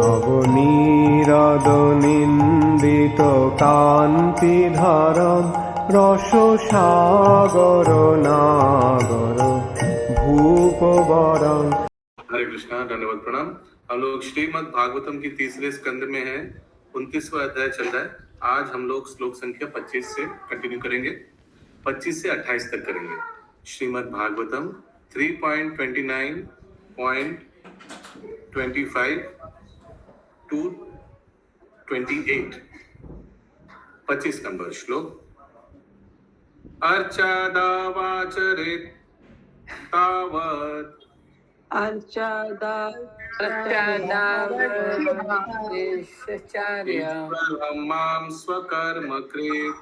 নবনীরদ-নিন্দিত কান্তিধারম রসসাগর নাগর भूपवरं। हरे कृष्णा, धन्यवाद, प्रणाम। हम लोग श्रीमद् भागवतम की तीसरे स्कंद में हैं। 29वां अध्याय चल रहा है। आज हम लोग श्लोक संख्या 25 से कंटिन्यू करेंगे, 25 से 28 तक करेंगे। श्रीमद् भागवतम 3.29.25 टू 28, 25 नंबर श्लोक। अर्चादावाचरेत तावत् ईश्वरं मां स्वकर्म कृत्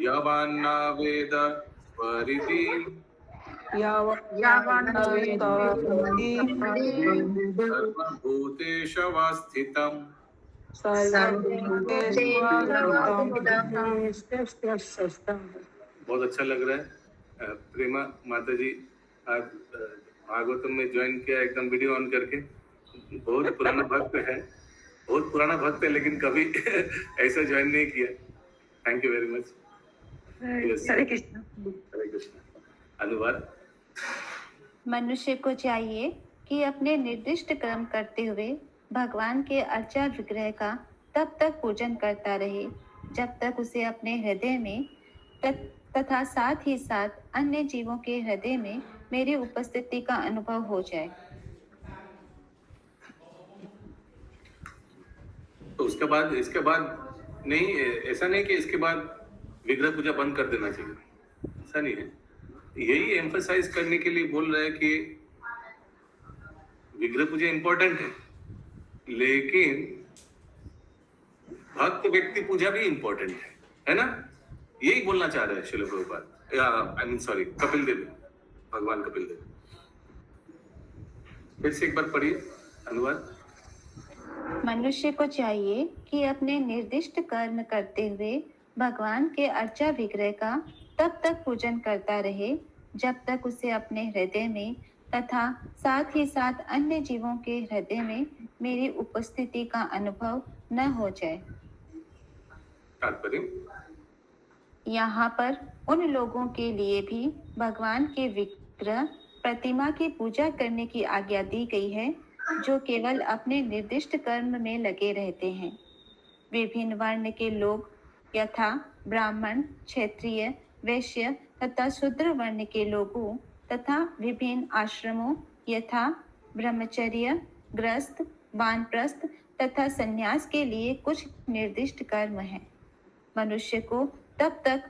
यवान्न वेद परिधि सर्वभूतेषु वस्थितम्। बहुत अच्छा लग रहा है। प्रेमा माता जी आज भागवतम में ज्वाइन किया, एकदम वीडियो ऑन करके। बहुत पुराना भक्त है, बहुत पुराना भक्त है, लेकिन कभी ऐसा ज्वाइन नहीं किया। Thank you very much. Hare Krishna. Hare Krishna. अनुवाद। मनुष्य को चाहिए कि अपने निर्दिष्ट कर्म करते हुए भगवान के अर्चा विग्रह का तब तक पूजन करता रहे जब तक उसे अपने हृदय में तथा साथ ही साथ अन्य जीवों के हृदय में मेरी उपस्थिति का अनुभव हो जाए। तो उसके बाद इसके बाद नहीं, ऐसा नहीं कि इसके बाद विग्रह पूजा बंद कर देना चाहिए, ऐसा नहीं है। यही एम्फसाइज करने के लिए बोल रहे हैं कि विग्रह पूजा इंपॉर्टेंट है, लेकिन भक्त व्यक्ति पूजा भी इंपॉर्टेंट है ना? यही बोलना चाह रहे हैं Srila Prabhupada, I mean sorry, Kapil Dev, भगवान कपिल देव। फिर से एक बार पढ़िए अनुवाद। मनुष्य को चाहिए कि अपने निर्दिष्ट कर्म करते हुए भगवान के अर्चा विग्रह का तब तक पूजन करता रहे जब तक उसे अपने हृदय में तथा साथ ही साथ अन्य जीवों के हृदय में मेरी उपस्थिति का अनुभव न हो जाए। यहाँ पर उन लोगों के लिए भी भगवान के विग्रह प्रतिमा की पूजा करने की आज्ञा दी गई है जो केवल अपने निर्दिष्ट कर्म में लगे रहते हैं। विभिन्न वर्ण के लोग यथा ब्राह्मण, क्षत्रिय, वैश्य तथा शूद्र वर्ण के लोगों तथा विभिन्न आश्रमों यथा ब्रह्मचर्य, गृहस्थ, वानप्रस्थ तथा संन्यास के लिए कुछ निर्दिष्ट कर्म हैं। मनुष्य को तब तक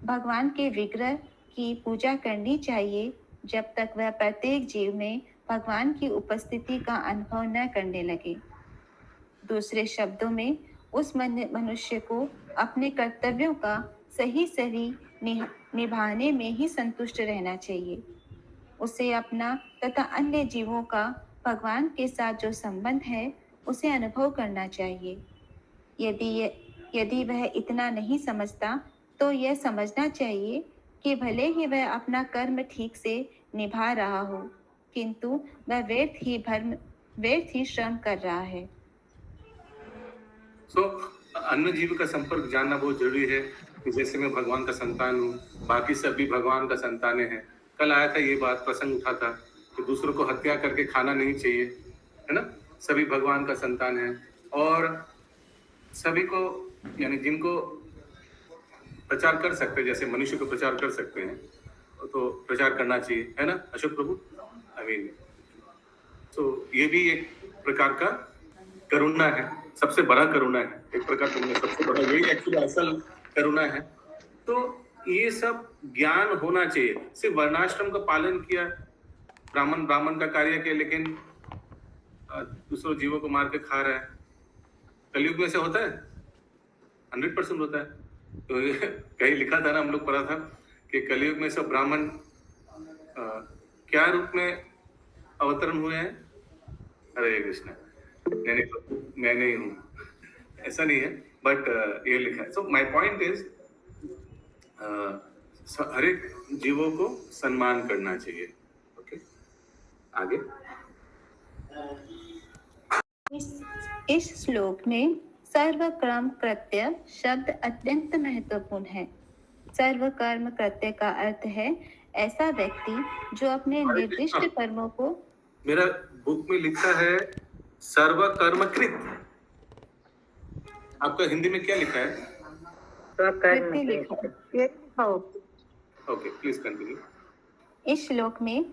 भगवान के विग्रह की पूजा करनी चाहिए जब तक वह प्रत्येक जीव में भगवान की उपस्थिति का अनुभव न करने लगे। दूसरे शब्दों में उस मनुष्य को अपने कर्तव्यों का सही निभाने में ही संतुष्ट रहना चाहिए। उसे अपना तथा अन्य जीवों का भगवान के साथ जो संबंध है उसे अनुभव करना चाहिए। यदि वह इतना नहीं समझता तो यह समझना चाहिए कि भले ही वह अपना कर्म ठीक से निभा रहा हो किंतु वह व्यर्थ ही श्रम कर रहा है। अन्य जीव का संपर्क जानना बहुत जरूरी है कि जैसे मैं भगवान का संतान हूँ, बाकी सभी भगवान का संतानें हैं। कल आया था ये बात, प्रसंग उठा था कि दूसरों को हत्या करके खाना नहीं चाहिए, है ना? सभी भगवान का संतान है और सभी को, यानी जिनको प्रचार कर सकते हैं, जैसे मनुष्य को प्रचार कर सकते हैं तो प्रचार करना चाहिए, है ना अशोक प्रभु? आई मीन तो ये भी एक प्रकार का करुणा है, सबसे बड़ा करुणा है, एक प्रकार का सबसे बड़ा, यही एक्चुअली असल करुणा है। तो ये सब ज्ञान होना चाहिए। सिर्फ वर्णाश्रम का पालन किया, ब्राह्मण का कार्य किया, लेकिन दूसरों जीवों को मार के खा रहा है। कलयुग में से होता है, 100% होता है। तो कहीं लिखा था ना, हम लोग पढ़ा था कि कलयुग में सब ब्राह्मण क्या रूप में अवतरण हुए हैं? हरे कृष्ण। मैं नहीं हूँ, ऐसा नहीं है, बट ये लिखा है। सो माय पॉइंट इज हर एक जीवों को सम्मान करना चाहिए। ओके, आगे। इस श्लोक में सर्वकर्म कृत्य शब्द अत्यंत महत्वपूर्ण है। सर्वकर्म कृत्य का अर्थ है ऐसा व्यक्ति जो अपने निर्दिष्ट कर्मों को, मेरा बुक में लिखा है सर्वकर्मकृत, आपका हिंदी में क्या लिखा है? कृत्य लिखा है। Okay, please continue. इस श्लोक में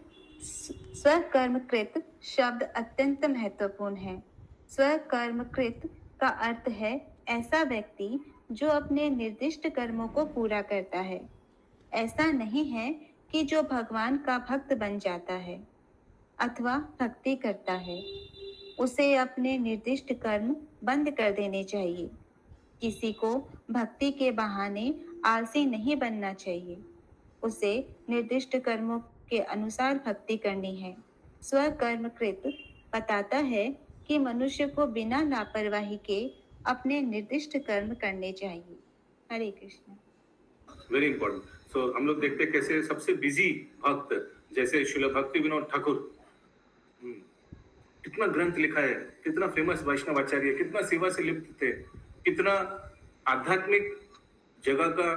स्वकर्मकृत शब्द अत्यंत महत्वपूर्ण है। स्वकर्मकृत का अर्थ है ऐसा व्यक्ति जो अपने निर्दिष्ट कर्मों को पूरा करता है। ऐसा नहीं है कि जो भगवान का भक्त बन जाता है अथवा भक्ति करता है। उसे अपने निर्दिष्ट कर्म बंद कर देने चाहिए। किसी को भक्ति के बहाने आलसी नहीं बनना चाहिए। उसे निर्दिष्ट कर्मों के अनुसार भक्ति करनी है। स्वकर्मकृत बताता है कि मनुष्य को बिना लापरवाही के अपने निर्दिष्ट कर्म करने चाहिए। Hare Krishna. Very important. So हम लोग देखते हैं कैसे सबसे बिजी भक्त जैसे श्रील भक्ति विनोद ठाकुर, कितना ग्रंथ लिखा है, कितना फेमस वैष्णव आचार्य, कितना सेवा से लिप्त थे, कितना आध्यात्मिक जगह का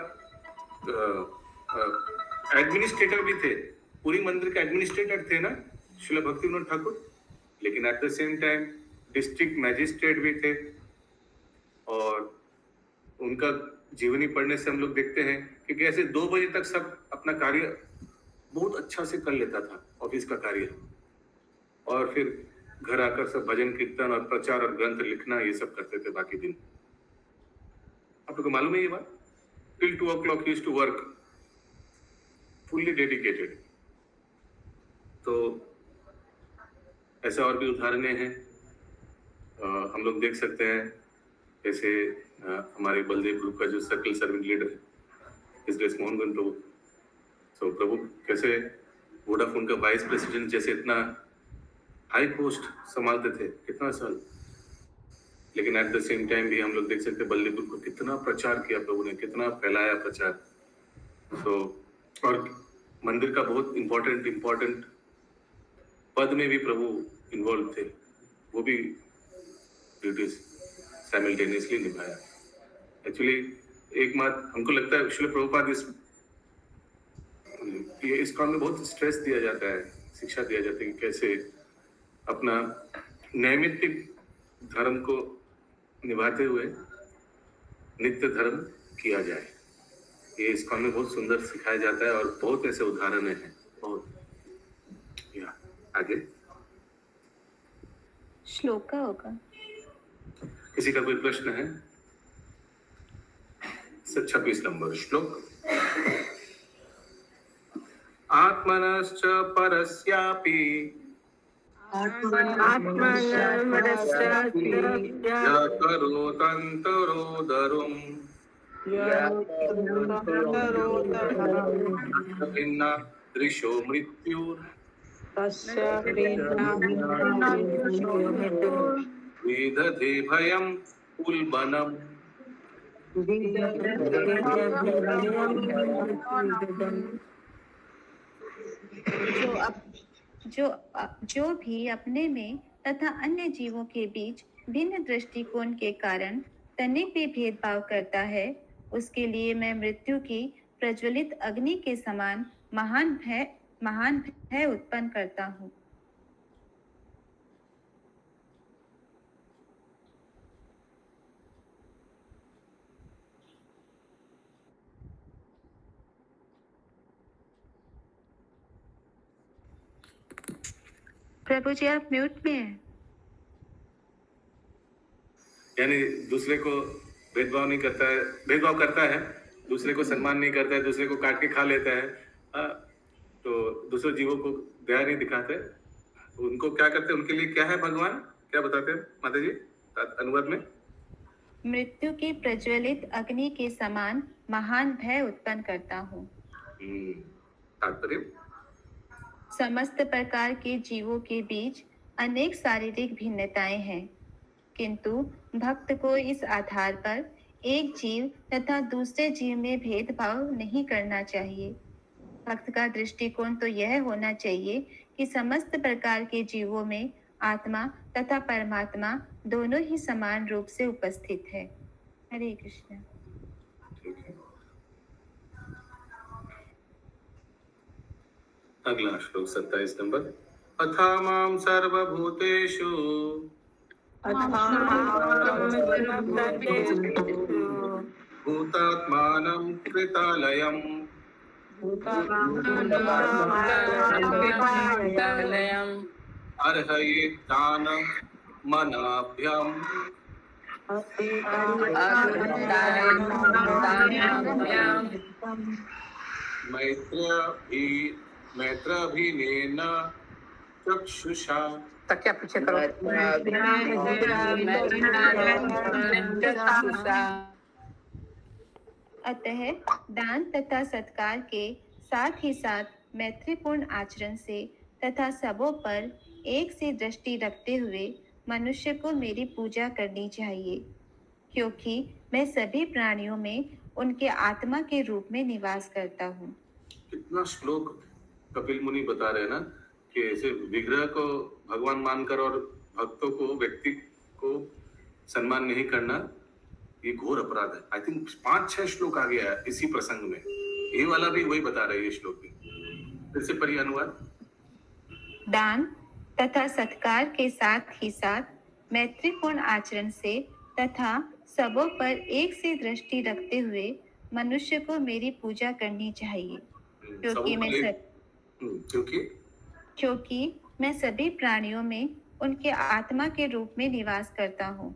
एडमिनिस्ट्रेटर भी थे, पूरी मंदिर के एडमिनिस्ट्रेटर थे ना श्रील भक्ति विनोद ठाकुर। लेकिन at the same time district magistrate भी थे। और उनका जीवनी पढ़ने से हम लोग देखते हैं कि कैसे 2 बजे तक सब अपना कार्य बहुत अच्छा से कर लेता था, ऑफिस का कार्य, और फिर घर आकर सब भजन कीर्तन और प्रचार और ग्रंथ लिखना ये सब करते थे बाकी दिन। आप लोग को मालूम है ये बात? Till 2 o'clock he used to work, fully dedicated। तो ऐसा और भी उदाहरणें हैं। हम लोग देख सकते हैं जैसे हमारे बलदेव ग्रुप का जो सर्कल सर्विंग लीडर है इस ग्रेस मोहन गन प्रभु। सो प्रभु कैसे वोडाफोन का वाइस प्रेसिडेंट जैसे इतना हाई पोस्ट संभालते थे कितना साल, लेकिन एट द सेम टाइम भी हम लोग देख सकते हैं बलदेव ग्रुप को कितना प्रचार किया प्रभु ने, कितना फैलाया प्रचार। सो और मंदिर का बहुत इम्पोर्टेंट पद में भी प्रभु इन्वॉल्व थे, वो भी ड्यूटीज साइमल्टेनियसली निभाया। एक्चुअली एक बात हमको लगता है श्रील प्रभुपाद इस काम में बहुत स्ट्रेस दिया जाता है, शिक्षा दिया जाता है कि कैसे अपना नैमित्तिक धर्म को निभाते हुए नित्य धर्म किया जाए। ये इस काम में बहुत सुंदर सिखाया जाता है और बहुत ऐसे उदाहरण हैं बहुत। आगे श्लोक का होगा। किसी का कोई प्रश्न है? 26 नंबर श्लोक। आत्मनश्च परस्यापि करोतन्तरोदरम् भिन्ना दृशो मृत्युर् विदधे भयं उल्बनम्। जो भी अपने में तथा अन्य जीवों के बीच भिन्न दृष्टिकोण के कारण तनिक भी भेदभाव करता है, उसके लिए मैं मृत्यु की प्रज्वलित अग्नि के समान महान भय उत्पन्न करता हूँ। प्रभु जी आप म्यूट में हैं। यानी दूसरे को भेदभाव नहीं करता है, भेदभाव करता है, दूसरे को सम्मान नहीं करता है, दूसरे को काट के खा लेता है, तो दूसरे जीवों को दया नहीं दिखाते। उनको क्या करते हैं, उनके लिए क्या है भगवान क्या बताते हैं माता जी अनुवाद में? मृत्यु की प्रज्वलित अग्नि के समान महान भय उत्पन्न करता हूँ। तात्पर्य समस्त प्रकार के जीवों के बीच अनेक शारीरिक भिन्नताएं हैं, किंतु भक्त को इस आधार पर एक जीव तथा दूसरे जीव में भेदभाव नहीं करना चाहिए। भक्त का दृष्टिकोण तो यह होना चाहिए कि समस्त प्रकार के जीवों में आत्मा तथा परमात्मा दोनों ही समान रूप से उपस्थित है। हरे कृष्ण। ठीक है। अगला श्लोक 27 नंबर। अथा मां सर्वभूतेषु भूतात्मानं कृतालयम् अर्हये दानमनाभ्याम् मैत्राभिनेन चक्षुषा। तकिया पीछे करो। अतः दान तथा सत्कार के साथ ही साथ मैत्रीपूर्ण आचरण से तथा सबों पर एक सी दृष्टि रखते हुए मनुष्य को मेरी पूजा करनी चाहिए, क्योंकि मैं सभी प्राणियों में उनके आत्मा के रूप में निवास करता हूँ। कितना श्लोक कपिल मुनि बता रहे हैं ना कि सिर्फ विग्रह को भगवान मानकर और भक्तों को, व्यक्ति को सम्मान नहीं करना, ये घोर अपराध है। आई थिंक 5-6 श्लोक आ गया है इसी प्रसंग में। ये वाला भी वही बता रहे हैं, ये श्लोक भी। फिर से पढ़िए अनुवाद। दान तथा सत्कार के साथ ही साथ मैत्रीपूर्ण आचरण से तथा सबों पर एक सी दृष्टि रखते हुए मनुष्य को मेरी पूजा करनी चाहिए, क्योंकि मैं सभी प्राणियों में उनके आत्मा के रूप में निवास करता हूँ।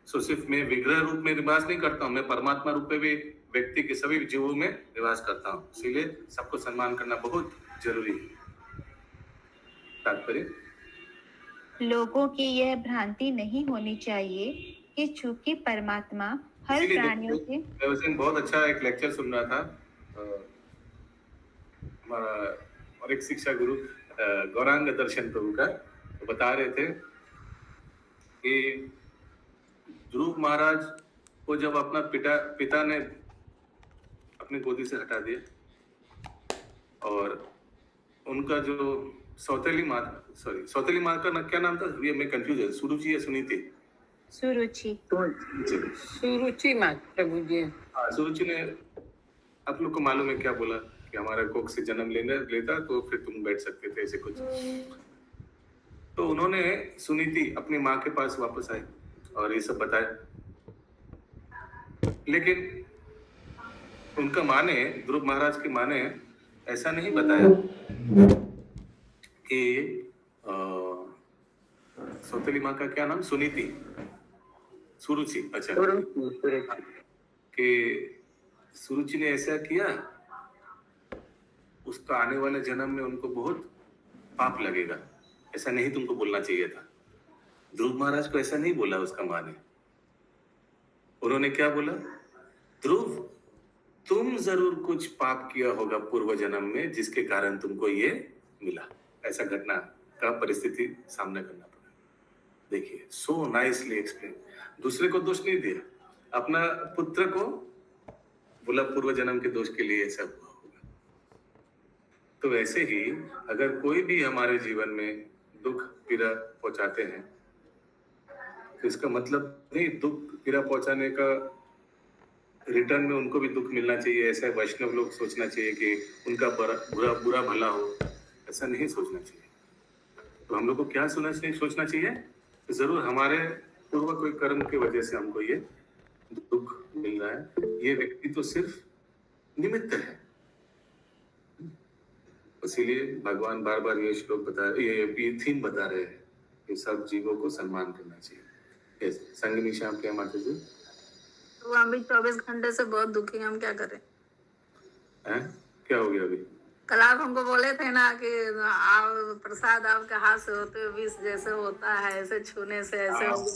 सो सिर्फ मैं विग्रह रूप में निवास नहीं करता हूँ, मैं परमात्मा रूप में भी व्यक्ति के सभी जीवों में निवास करता हूँ। इसीलिए सबको सम्मान करना बहुत जरूरी है। तात्पर्य, लोगों की यह भ्रांति नहीं होनी चाहिए कि चूंकि परमात्मा हर प्राणियों के। मैं उस दिन बहुत अच्छा एक लेक्चर सुन रहा था, हमारा और एक शिक्षा गुरु गौरांग दर्शन प्रभु का, तो बता रहे थे कि ध्रुव महाराज को जब अपना पिता ने अपनी गोदी से हटा दिया और उनका जो सौतेली माँ का क्या नाम था, ये मैं कंफ्यूज है, सुरुचि या सुनीति? सुरुचि माँ प्रभु जी। हाँ, सुरुचि ने, आप लोग को मालूम है क्या बोला कि हमारा कोख से जन्म लेता तो फिर तुम बैठ सकते थे, ऐसे कुछ। तो उन्होंने सुनीति अपनी माँ के पास वापस आई और ये सब बताया, लेकिन उनका माँ ने, ध्रुव महाराज की माँ ने ऐसा नहीं बताया कि सौतेली माँ का क्या नाम, सुनीति, सुरुचि, अच्छा, कि सुरुचि ने ऐसा किया, उसका आने वाले जन्म में उनको बहुत पाप लगेगा, ऐसा नहीं तुमको बोलना चाहिए था। ध्रुव महाराज को ऐसा नहीं बोला उसका माँ ने। उन्होंने क्या बोला, ध्रुव तुम जरूर कुछ पाप किया होगा पूर्व जन्म में जिसके कारण तुमको ये मिला। ऐसा घटना का परिस्थिति सामना करना पड़ा। देखिए, सो नाइसली एक्सप्लेन। दूसरे को दोष नहीं दिया, अपना पुत्र को बोला पूर्व जन्म के दोष के लिए ऐसा हुआ होगा। तो वैसे ही अगर कोई भी हमारे जीवन में दुख पीड़ा पहुंचाते हैं, तो इसका मतलब नहीं दुख पीड़ा पहुंचाने का रिटर्न में उनको भी दुख मिलना चाहिए, ऐसा वैष्णव लोग सोचना चाहिए कि उनका बुरा भला हो, ऐसा नहीं सोचना चाहिए। तो हम लोग को क्या सोचना चाहिए, तो जरूर हमारे पूर्व कोई कर्म की वजह से हमको ये दुख मिल रहा है, ये व्यक्ति तो सिर्फ निमित्त है। इसीलिए भगवान बार बार ये श्लोक ये थीम बता रहे हैं कि सब जीवों को सम्मान करना चाहिए। संगनी श्याम क्या माता जी? तो हम भी 24 घंटे से बहुत दुखी हैं, हम क्या करें? हैं? क्या हो गया अभी? कल आप हमको बोले थे ना कि प्रसाद आपके हाथ से होते हुए विष जैसे होता है, ऐसे छूने से ऐसे हो।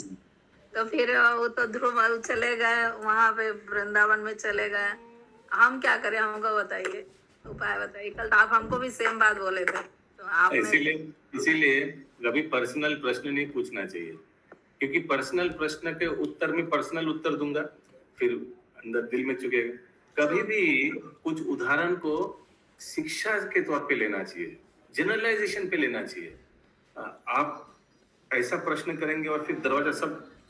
तो फिर वो तो ध्रुव चले गए, वहां पे वृंदावन में चले गए। हम क्या करें, हमको बताइए, उपाय बताइए। कल आप हमको भी सेम बात बोले थे, तो आप इसीलिए कभी पर्सनल प्रश्न नहीं पूछना चाहिए, क्योंकि पर्सनल प्रश्न के उत्तर में पर्सनल उत्तर दूंगा, फिर अंदर दिल में चुकेगा। कभी भी कुछ उदाहरण को शिक्षा के तौर पे लेना चाहिए, जनरलाइजेशन पे लेना चाहिए। आप ऐसा प्रश्न करेंगे और फिर दरवाजा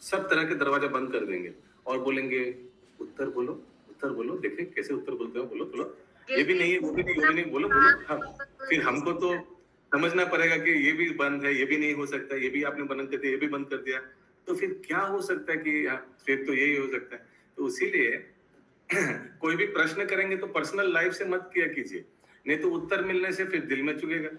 सब तरह के दरवाजा बंद कर देंगे और बोलेंगे उत्तर बोलो, देखें कैसे उत्तर बोलते हो, बोलो बोलो, ये भी नहीं है, वो भी नहीं, वो भी नहीं, बोलो बोलो। हाँ, फिर हमको तो समझना पड़ेगा कि ये भी बंद है, ये भी नहीं हो सकता, ये भी आपने बंद कर दिया, ये भी बंद कर दिया, तो फिर क्या हो सकता है कि फिर तो यही हो सकता है। तो इसीलिए कोई भी प्रश्न करेंगे तो पर्सनल लाइफ से मत किया कीजिए, नहीं तो उत्तर मिलने से फिर दिल में चुभेगा।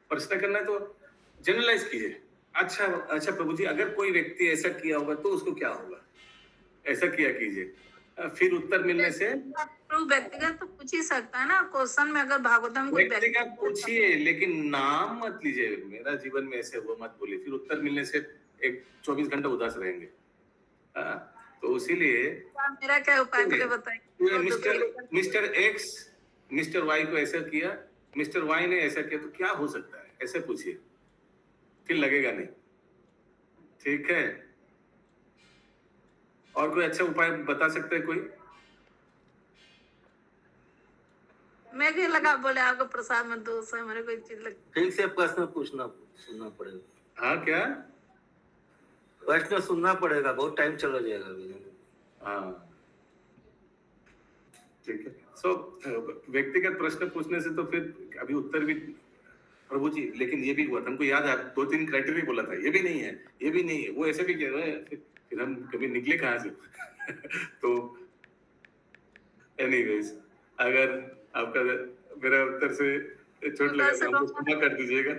प्रश्न करना है तो जनरलाइज कीजिए। अच्छा प्रभु जी, अगर कोई व्यक्ति ऐसा किया होगा तो उसको क्या होगा, ऐसा किया कीजिए, फिर उत्तर मिलने से। तो व्यक्तिगत तो पूछ ही सकता है ना क्वेश्चन में, अगर भागवतम कोई व्यक्तिगत पूछिए लेकिन नाम मत लीजिए, मेरा जीवन में ऐसे हुआ मत बोलिए, फिर उत्तर मिलने से 24 घंटा उदास रहेंगे। तो इसीलिए मेरा क्या उपाय मुझे बताइए। मिस्टर एक्स मिस्टर वाई को ऐसा किया, मिस्टर वाई ने ऐसा किया, तो क्या हो सकता है, ऐसे पूछिए, फिर लगेगा नहीं। ठीक है, और कोई अच्छा उपाय बता सकते हैं कोई? मैं भी लगा बोले आपको प्रसाद में दोष है, मेरे कोई चीज लग। फिर से प्रश्न सुनना पड़ेगा। हाँ, क्या प्रश्न सुनना पड़ेगा, बहुत टाइम चला जाएगा अभी। हाँ, ठीक है। सो व्यक्तिगत प्रश्न पूछने से तो फिर अभी उत्तर भी, प्रभु जी लेकिन ये भी हुआ था, हमको याद है 2-3 क्राइटेरिया बोला था, ये भी नहीं है, ये भी नहीं है, वो ऐसे भी कह रहे हैं, फिर हम कभी निकले कहाँ से? तो एनीवेज, अगर आपका मेरा उत्तर से चोट लगा तो हमको क्षमा कर दीजिएगा।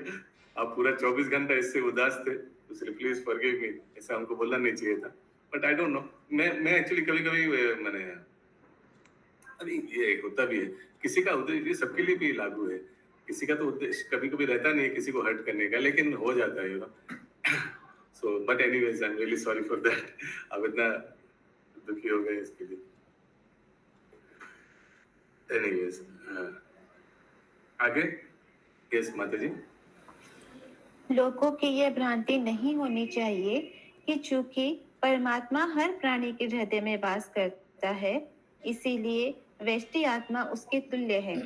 आप पूरा 24 घंटा इससे उदास थे, तो प्लीज फॉरगिव मी, ऐसा हमको बोलना नहीं चाहिए था। बट आई डोंट नो, मैं एक्चुअली कभी मैंने, अभी ये होता भी है, किसी का उद्देश्य सबके लिए भी लागू है, किसी का तो उद्देश्य कभी कभी रहता नहीं है किसी को हर्ट करने का, लेकिन हो जाता है, you know. So but anyways, I am really sorry for that. आप इतना दुखी हो गए इसके लिए। एनीवेज, आगे। यस माता जी। लोगों की यह भ्रांति नहीं होनी चाहिए कि चूंकि परमात्मा हर प्राणी के हृदय में वास करता है, इसीलिए व्यष्टि आत्मा उसके तुल्य है।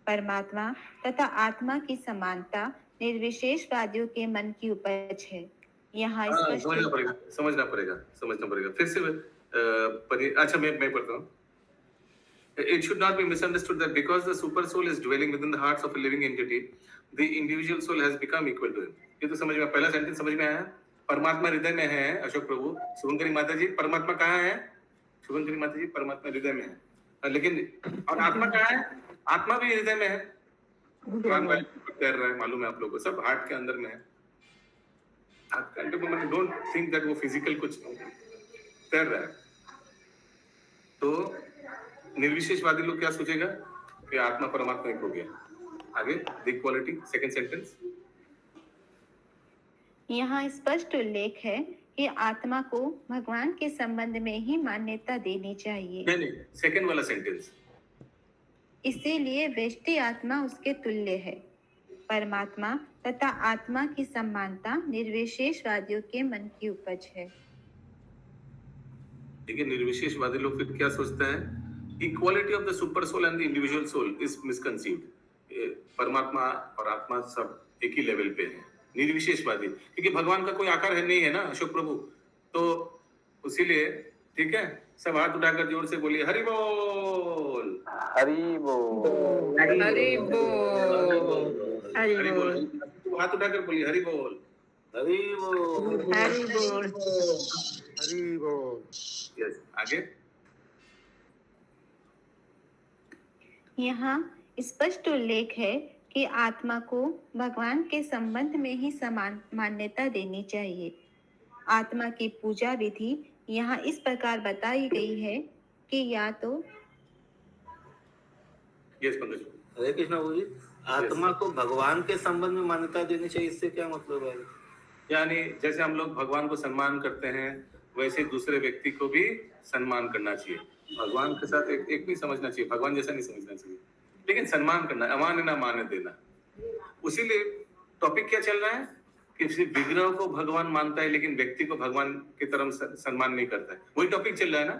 परमात्मा तथा आत्मा की समानता निर्विशेषवादियों के मन की उपज है। यहाँ समझना पड़ेगा। फिर से अच्छा, मैं पढ़ता हूँ। It should not be misunderstood that because the super soul is dwelling within the hearts of a living entity, the individual soul has become equal to him. ये तो समझ में, पहला सेंटेंस समझ में आया? परमात्मा हृदय में है। अशोक प्रभु, शुभंकरी माता जी, परमात्मा कहाँ है? शुभंकरी माता जी, परमात्मा हृदय में है, लेकिन और आत्मा कहाँ है? आत्मा भी हृदय में है। तैर रहा है, मालूम है आप लोगों को, सब हार्ट के अंदर में है। डोंट थिंक दैट वो फिजिकल कुछ तैर रहा है। तो निर्विशेषवादी लोग क्या सोचेगा कि आत्मा परमात्मा एक हो गया। आगे द इक्वालिटी, सेकंड सेंटेंस। यहाँ स्पष्ट उल्लेख है कि आत्मा को भगवान के संबंध में ही मान्यता देनी चाहिए। नहीं, सेकंड वाला सेंटेंस। इसीलिए व्यष्टि आत्मा उसके तुल्य है। परमात्मा तथा आत्मा की समानता निर्विशेषवादियों के मन की उपज है। देखिए, निर्विशेषवादी लोग फिर क्या सोचते हैं? Equality of the super soul and the individual soul is misconceived. परमात्मा और आत्मा सब एक ही लेवल पे है। निर्विशेषवादी, क्योंकि भगवान का कोई आकार है नहीं है ना अशोक प्रभु, तो इसीलिए ठीक है, सब हाथ उठाकर जोर से बोलिए हरि बोल, हरि बोल, हरि बोल, हरि बोल। हाथ उठाकर बोलिए हरि बोल, हरि बोल, हरि बोल, हरि बोल। यस, आगे। यहाँ स्पष्ट उल्लेख है कि आत्मा को भगवान के संबंध में ही समान मान्यता देनी चाहिए। आत्मा की पूजा विधि यहाँ इस प्रकार बताई गई है कि या तो यस पंकज, हरे कृष्णा बोलिए। आत्मा को भगवान के संबंध में मान्यता देनी चाहिए, इससे क्या मतलब है? यानी जैसे हम लोग भगवान को सम्मान करते हैं, वैसे दूसरे व्यक्ति को भी सम्मान करना चाहिए। भगवान के साथ एक नहीं समझना चाहिए, भगवान जैसा नहीं समझना चाहिए, लेकिन सम्मान करना, अमान ना मान देना। उसीलिए टॉपिक क्या चल रहा है कि सिर्फ विग्रह को भगवान मानता है लेकिन व्यक्ति को भगवान की तरह सम्मान नहीं करता है, वही टॉपिक चल रहा है ना।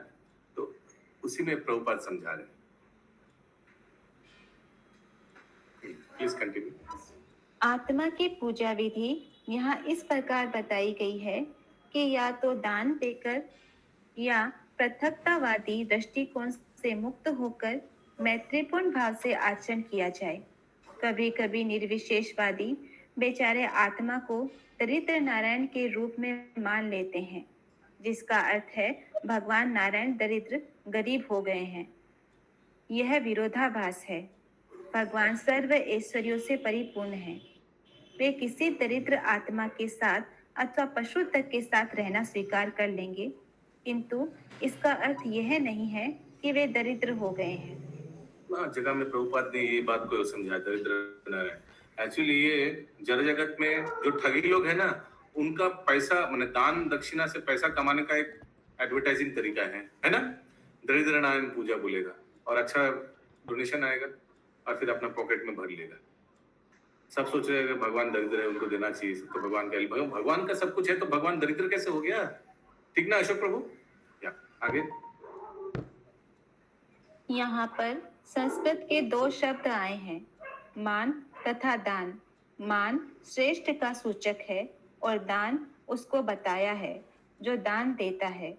तो उसी में प्रभुपाद समझा रहे हैं। Please continue. आत्मा की पूजा विधि यहाँ इस प्रकार बताई गई है कि या तो दान देकर या पृथकतावादी दृष्टिकोण से मुक्त होकर मैत्रीपूर्ण भाव से आचरण किया जाए। कभी कभी निर्विशेषवादी बेचारे आत्मा को दरिद्र नारायण के रूप में मान लेते हैं, जिसका अर्थ है भगवान नारायण दरिद्र गरीब हो गए हैं। यह विरोधाभास है। भगवान सर्व ऐश्वर्यों से परिपूर्ण है। वे किसी दरिद्र आत्मा के साथ अथवा पशु तक के साथ रहना स्वीकार कर लेंगे, किंतु इसका अर्थ यह नहीं है कि वे दरिद्र हो गए हैं। जगह में प्रभुपाद ने ये बात को समझाया, दरिद्र नारायण। एक्चुअली ये जड़ जगत में जो ठगी लोग है ना, उनका पैसा माने दान दक्षिणा से पैसा कमाने का एक एडवर्टाइजिंग तरीका है ना। दरिद्र नारायण पूजा बोलेगा और अच्छा डोनेशन आएगा और फिर अपना पॉकेट में भर लेगा। सब सोच रहे हैं कि भगवान दरिद्र है, उनको देना चाहिए, तो भगवान का भगवान का सब कुछ है तो भगवान दरिद्र कैसे हो गया? ठीक ना अशोक प्रभु? या आगे यहाँ पर संस्कृत के दो शब्द आए हैं, मान तथा दान। मान श्रेष्ठ का सूचक है और दान उसको बताया है जो दान देता है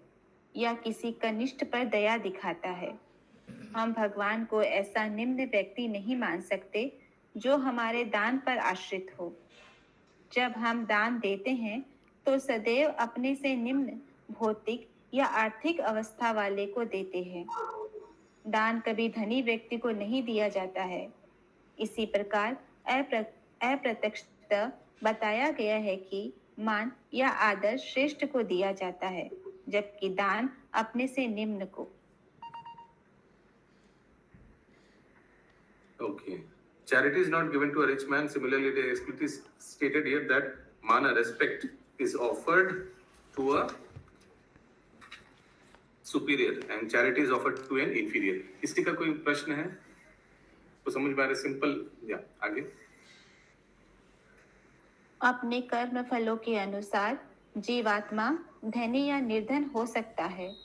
या किसी कनिष्ठ पर दया दिखाता है। हम भगवान को ऐसा निम्न व्यक्ति नहीं मान सकते जो हमारे दान पर आश्रित हो। जब हम दान देते हैं तो सदैव अपने से निम्न भौतिक या आर्थिक अवस्था वाले को देते हैं। दान कभी धनी व्यक्ति को नहीं दिया जाता है। इसी प्रकार अप्रत्यक्षतः बताया गया है कि मान या आदर श्रेष्ठ को दिया जाता है, जबकि दान अपने से निम्न को। Okay. Charity is not given to a rich man. Similarly, it is explicitly stated here that mana, respect, is offered to a superior and charity is offered to an inferior. इसी का कोई प्रश्न है? तो समझ में आ रहा है? सिंपल। या आगे अपने कर्म फलों के अनुसार जीवात्मा धनी या निर्धन हो सकता है,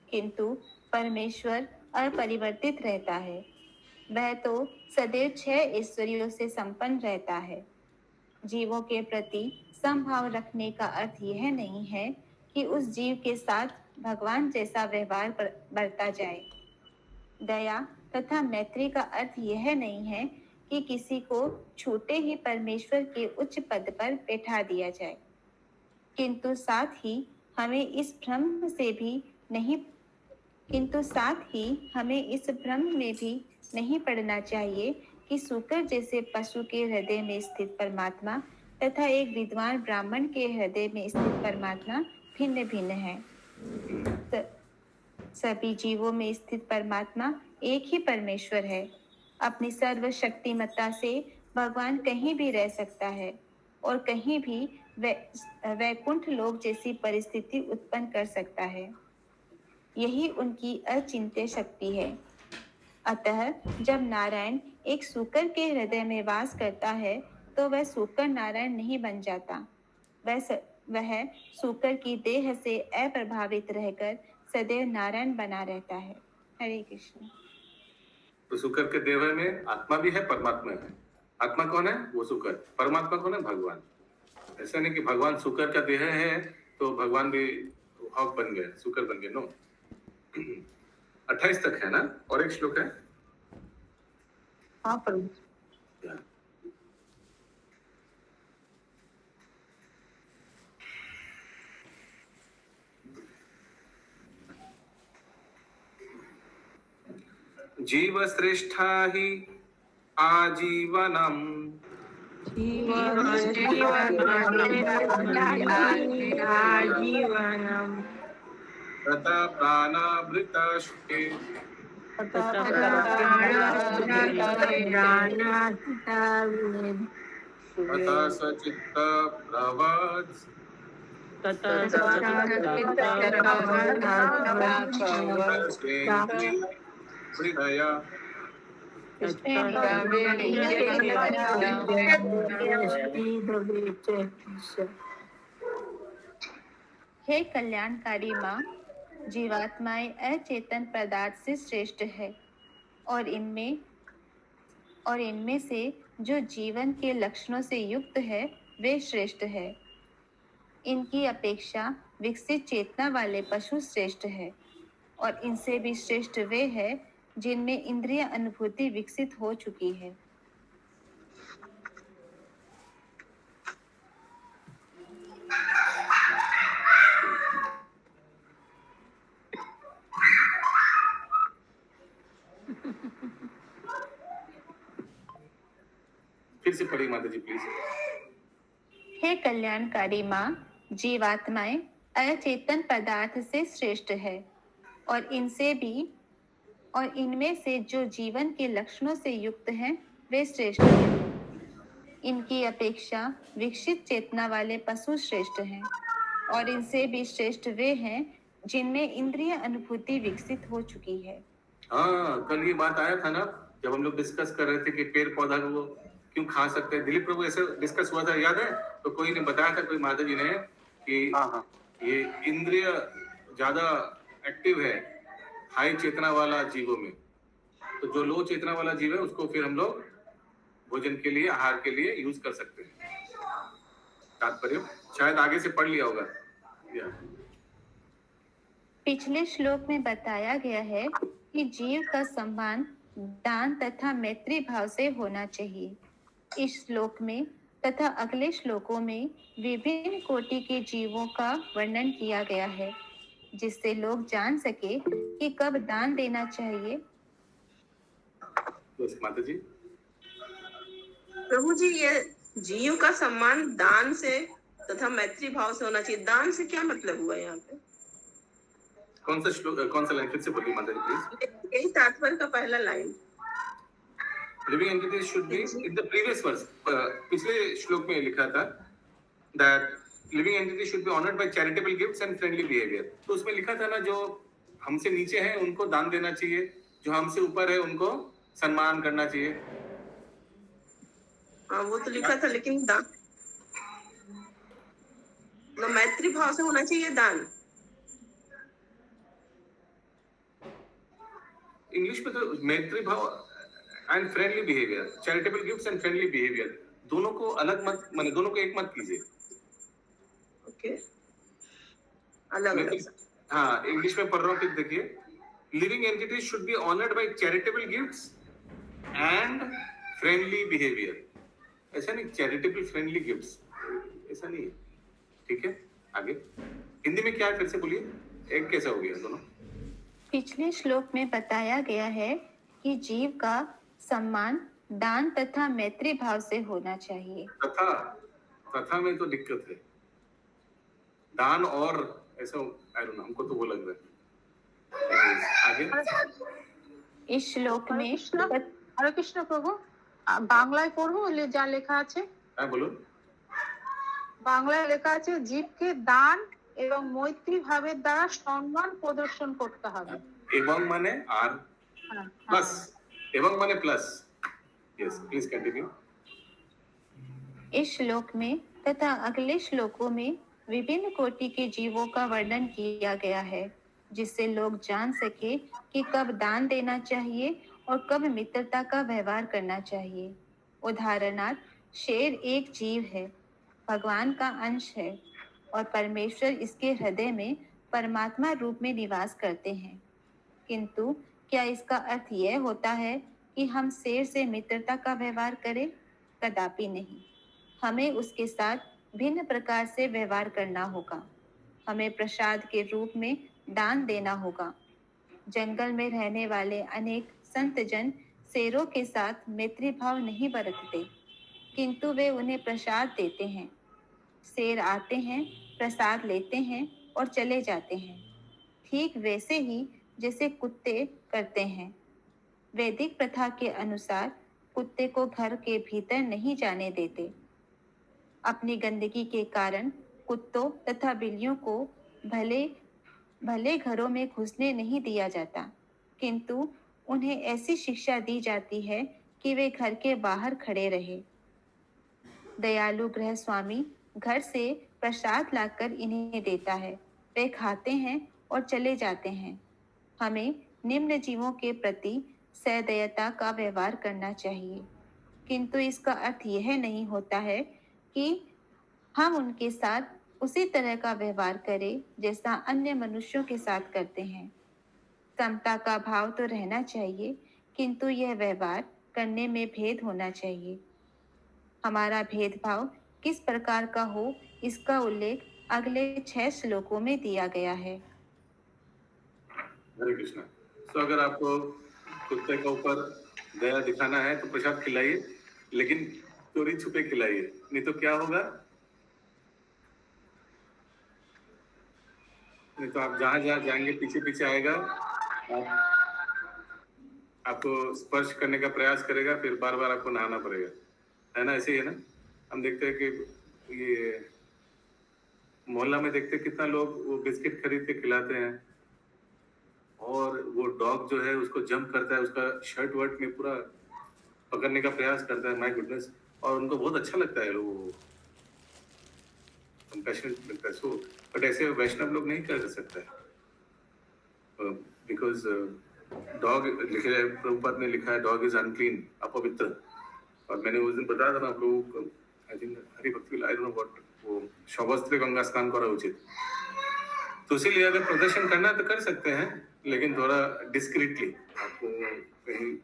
किंतु परमेश्वर अपरिवर्तित रहता है। वह तो सदैव 6 ऐश्वर्यों से संपन्न रहता है। जीवों के प्रति समभाव रखने का अर्थ यह नहीं है कि उस जीव के साथ भगवान जैसा व्यवहार बरता जाए। दया तथा मैत्री का अर्थ यह नहीं है कि किसी को छूटे ही परमेश्वर के उच्च पद पर बैठा दिया जाए, किंतु साथ ही हमें इस भ्रम में भी नहीं पड़ना चाहिए कि शुकर जैसे पशु के हृदय में स्थित परमात्मा तथा एक विद्वान ब्राह्मण के हृदय में स्थित परमात्मा भिन्न भिन्न है। सभी जीवों में स्थित परमात्मा एक ही परमेश्वर है। अपनी सर्वशक्तिमत्ता से भगवान कहीं भी रह सकता है और कहीं भी वैकुंठ लोक जैसी परिस्थिति उत्पन्न कर सकता है। यही उनकी अचिंत्य शक्ति है। अतः जब नारायण एक सूकर के हृदय में वास करता है तो वह सूकर नारायण नहीं बन जाता। वह सूकर की देह से अप्रभावित रहकर सदैव नारायण बना रहता है। हरे कृष्ण। तो सूकर के देह में आत्मा भी है, परमात्मा है। आत्मा कौन है? वो सूकर। परमात्मा कौन है? भगवान। ऐसा नहीं कि भगवान सूकर का देह है तो भगवान भी हॉक बन गए, सूकर बन गए। नो। 28 तक है ना? और एक श्लोक है। हाँ प्रभु। जीव श्रेष्ठा ही आजीवनम तथा प्राणामृतश्चे तथा सचित्त प्रवद हृदय हे कल्याणकारी माँ, जीवात्माएं अचेतन पदार्थ से श्रेष्ठ है और इनमें से जो जीवन के लक्षणों से युक्त है वे श्रेष्ठ है। इनकी अपेक्षा विकसित चेतना वाले पशु श्रेष्ठ है, और इनसे भी श्रेष्ठ वे हैं जिनमें इंद्रिय अनुभूति विकसित हो चुकी है। फिर से पढ़िए माता जी प्लीज। हे कल्याणकारी माँ, जीवात्माएं अचेतन पदार्थ से श्रेष्ठ है, और इनमें से जो जीवन के लक्षणों से युक्त हैं वे श्रेष्ठ हैं। इनकी अपेक्षा विकसित चेतना वाले पशु श्रेष्ठ हैं, और इनसे भी श्रेष्ठ वे हैं जिनमें इंद्रिय अनुभूति विकसित हो चुकी है। हाँ, कल ये बात आया था ना, जब हम लोग डिस्कस कर रहे थे कि पेड़ पौधा को क्यों खा सकते हैं। दिलीप प्रभु ऐसे डिस्कस हुआ था, याद है? तो कोई ने बताया था, कोई माता जी ने, कि ये इंद्रिय ज्यादा एक्टिव है हाई चेतना वाला जीवों में, तो जो लो चेतना वाला जीव है उसको फिर हम लोग भोजन के लिए, आहार के लिए यूज कर सकते हैं। तात्पर्य शायद आगे से पढ़ लिया होगा। पिछले श्लोक में बताया गया है कि जीव का सम्मान दान तथा मैत्री भाव से होना चाहिए। इस श्लोक में तथा अगले श्लोकों में विभिन्न कोटि के जीवों का वर्णन किया गया है, जिससे लोग जान सके कि कब दान देना चाहिए। माता जी, प्रभु जी, ये जीव का सम्मान दान से तथा मैत्री भाव से होना चाहिए। दान से क्या मतलब हुआ यहाँ पे? कौन सा श्लोक, कौन सा लाइन फिर से बोलिए माता जी प्लीज। यही तात्पर्य का पहला line. Living entities should be in the previous verse, पिछले श्लोक में लिखा था that living entities should be honoured by charitable gifts and friendly behaviour. तो उसमें लिखा था ना, जो हमसे नीचे है उनको दान देना चाहिए, जो हमसे ऊपर है उनको सम्मान करना चाहिए। हाँ, वो तो लिखा था, लेकिन दान तो मैत्री भाव से होना चाहिए दान। इंग्लिश में तो मैत्री भाव and friendly behaviour, charitable gifts and friendly behaviour, दोनों को अलग मत, माने दोनों को एक मत कीजिए। ओके, अलग अलग। हाँ, इंग्लिश में पढ़ रहा हूँ, फिर देखिए। Living entities should be honoured by charitable gifts and friendly behaviour. ऐसा नहीं चैरिटेबल फ्रेंडली गिफ्ट्स, ऐसा नहीं है। ठीक है, आगे हिंदी में क्या है फिर से बोलिए, एक कैसा हो गया दोनों। पिछले श्लोक में बताया गया है कि जीव का सम्मान दान तथा मैत्री भाव से होना चाहिए। तथा में तो दिक्कत है, दान और ऐसा आई डोंट नो, हमको तो वो लग रहा है। आगे इस श्लोक में हरे कृष्ण प्रभु, বাংলায় পড়বো যা লেখা আছে? হ্যাঁ বলুন। বাংলায় লেখা আছে জীবকে দান এবং মৈত্রী ভাবের দ্বারা সম্মান প্রদর্শন করতে হবে। এবং মানে আর প্লাস, এবং মানে प्लस। Yes, please continue. इस श्लोक में तथा अगले श्लोकों में विभिन्न कोटि के जीवों का वर्णन किया गया है, जिससे लोग जान सके कि कब दान देना चाहिए और कब मित्रता का व्यवहार करना चाहिए। उदाहरणार्थ, शेर एक जीव है, भगवान का अंश है, और परमेश्वर इसके हृदय में परमात्मा रूप में निवास करते हैं। किंतु क्या इसका अर्थ यह होता है कि हम शेर से मित्रता का व्यवहार करें? कदापि नहीं। हमें उसके साथ भिन्न प्रकार से व्यवहार करना होगा। हमें प्रसाद के रूप में दान देना होगा। जंगल में रहने वाले अनेक संत जन शेरों के साथ मैत्री भाव नहीं बरतते, किंतु वे उन्हें प्रसाद देते हैं। शेर आते हैं, प्रसाद लेते हैं और चले जाते हैं, ठीक वैसे ही जैसे कुत्ते करते हैं। वैदिक प्रथा के अनुसार कुत्ते को घर के भीतर नहीं जाने देते। अपनी गंदगी के कारण कुत्तों तथा बिल्लियों को भले घरों में घुसने नहीं दिया जाता, किंतु उन्हें ऐसी शिक्षा दी जाती है कि वे घर के बाहर खड़े रहे। दयालु गृह स्वामी घर से प्रसाद लाकर इन्हें देता है। वे खाते हैं और चले जाते हैं। हमें निम्न जीवों के प्रति सदयता का व्यवहार करना चाहिए, किंतु इसका अर्थ यह नहीं होता है कि हम उनके साथ उसी तरह का व्यवहार करें जैसा अन्य मनुष्यों के साथ करते हैं। समता का भाव तो रहना चाहिए, किंतु यह व्यवहार करने में भेद होना चाहिए। हमारा भेदभाव किस प्रकार का हो, इसका उल्लेख अगले 6 श्लोकों में दिया गया है। हरे कृष्णा। तो अगर आपको कुत्ते के ऊपर दया दिखाना है तो प्रसाद खिलाइए, लेकिन चोरी छुपे खिलाइए, नहीं तो क्या होगा? नहीं तो आप जहां जहां जाएंगे पीछे पीछे आएगा, आपको स्पर्श करने का प्रयास करेगा, फिर बार बार आपको नहाना पड़ेगा, है ना? ऐसे ही है ना? हम देखते हैं कि ये मोहल्ला में देखते हैं कितना लोग वो बिस्किट खरीद के खिलाते हैं, और वो डॉग जो है उसको जंप करता है, उसका शर्ट वर्ट में पूरा पकड़ने का प्रयास करता है। माय गुडनेस, और उनको बहुत अच्छा लगता है, लोगों को कंपैशन मिलता है। सो बट ऐसे वैष्णव लोग नहीं कर सकते, बिकॉज डॉग लिखे है, प्रभुपाद ने लिखा है डॉग इज अनक्लीन, अपवित्र। और मैंने उस दिन बताया था ना आप लोगों को, I think Haribhakti, I don't know what, वो शवस्त्र गंगा स्नान करा उचित। तो इसीलिए अगर प्रदर्शन करना है तो कर सकते हैं, लेकिन थोड़ा डिस्क्रीटली आपको कहीं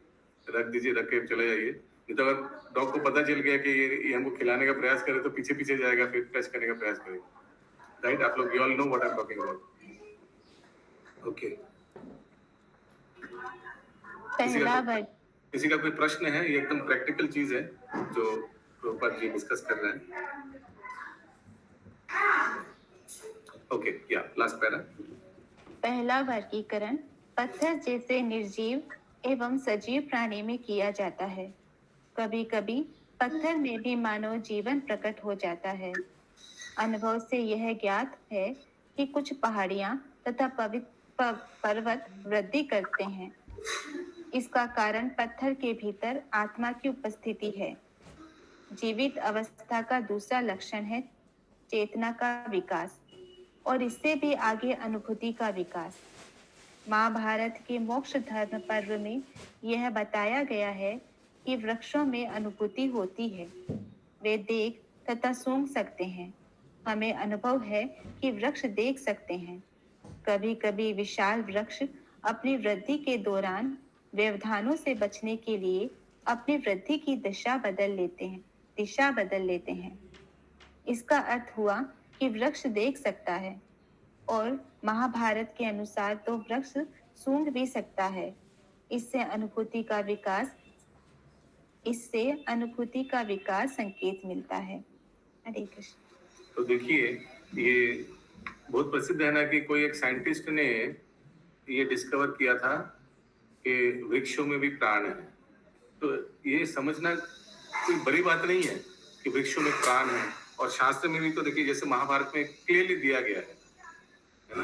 रख दीजिए, रख के चले जाइए। नहीं तो अगर डॉग को पता चल गया कि ये हमको खिलाने का प्रयास करे तो पीछे पीछे जाएगा, फिर टच करने का प्रयास करेगा, राइट? आप लोग you all know what I am talking about. Okay, पहला वर्ग। किसी का कोई प्रश्न है? ये एकदम प्रैक्टिकल चीज है जो प्रभुपाद जी डिस्कस कर रहे हैं। ओके, या लास्ट पैरा। पहला वर्गीकरण पत्थर जैसे निर्जीव एवं सजीव प्राणी में किया जाता है। कभी कभी पत्थर में भी मानव जीवन प्रकट हो जाता है। अनुभव से यह ज्ञात है कि कुछ पहाड़ियां तथा पर्वत वृद्धि करते हैं। इसका कारण पत्थर के भीतर आत्मा की उपस्थिति है। जीवित अवस्था का दूसरा लक्षण है चेतना का विकास, और इससे भी आगे अनुभूति का विकास। महाभारत के मोक्ष धर्म पर्व में यह बताया गया है कि वृक्षों में अनुभूति होती है, वे देख तथा सूंघ सकते हैं। हमें अनुभव है कि वृक्ष देख सकते हैं। कभी कभी विशाल वृक्ष अपनी वृद्धि के दौरान व्यवधानों से बचने के लिए अपनी वृद्धि की दिशा बदल लेते हैं। इसका अर्थ हुआ कि वृक्ष देख सकता है, और महाभारत के अनुसार तो वृक्ष सूंघ भी सकता है। इससे अनुभूति का विकास संकेत मिलता है। हरे कृष्ण। तो देखिए, ये बहुत प्रसिद्ध है ना कि कोई एक साइंटिस्ट ने ये डिस्कवर किया था कि वृक्षों में भी प्राण है। तो ये समझना कोई बड़ी बात नहीं है कि वृक्षों में प्राण है, और शास्त्र में भी तो देखिए जैसे महाभारत में क्लियरली दिया गया है ना?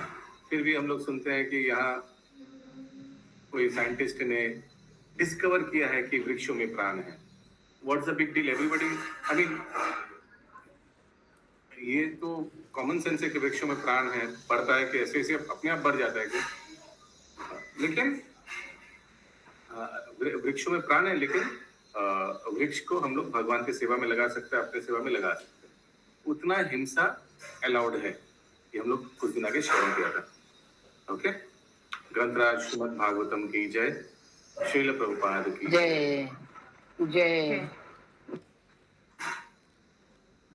फिर भी हम लोग सुनते हैं कि यहाँ कोई साइंटिस्ट ने डिस्कवर किया है कि वृक्षों में प्राण है। What's the big deal? Everybody, I mean, ये तो कॉमन सेंस है कि वृक्षों में प्राण है, बढ़ता है कि ऐसे ऐसे अपने आप बढ़ जाता है कि, लेकिन वृक्षों में प्राण है, लेकिन वृक्ष को हम लोग भगवान की सेवा में लगा सकते हैं, अपने सेवा में लगा सकते हैं। उतना हिंसा अलाउड है, ये हम लोग कुछ दिन आगे श्रवण किया था। ओके, ग्रंथराज श्रीमद् भागवतम की जय, श्रील प्रभुपाद की जय जय।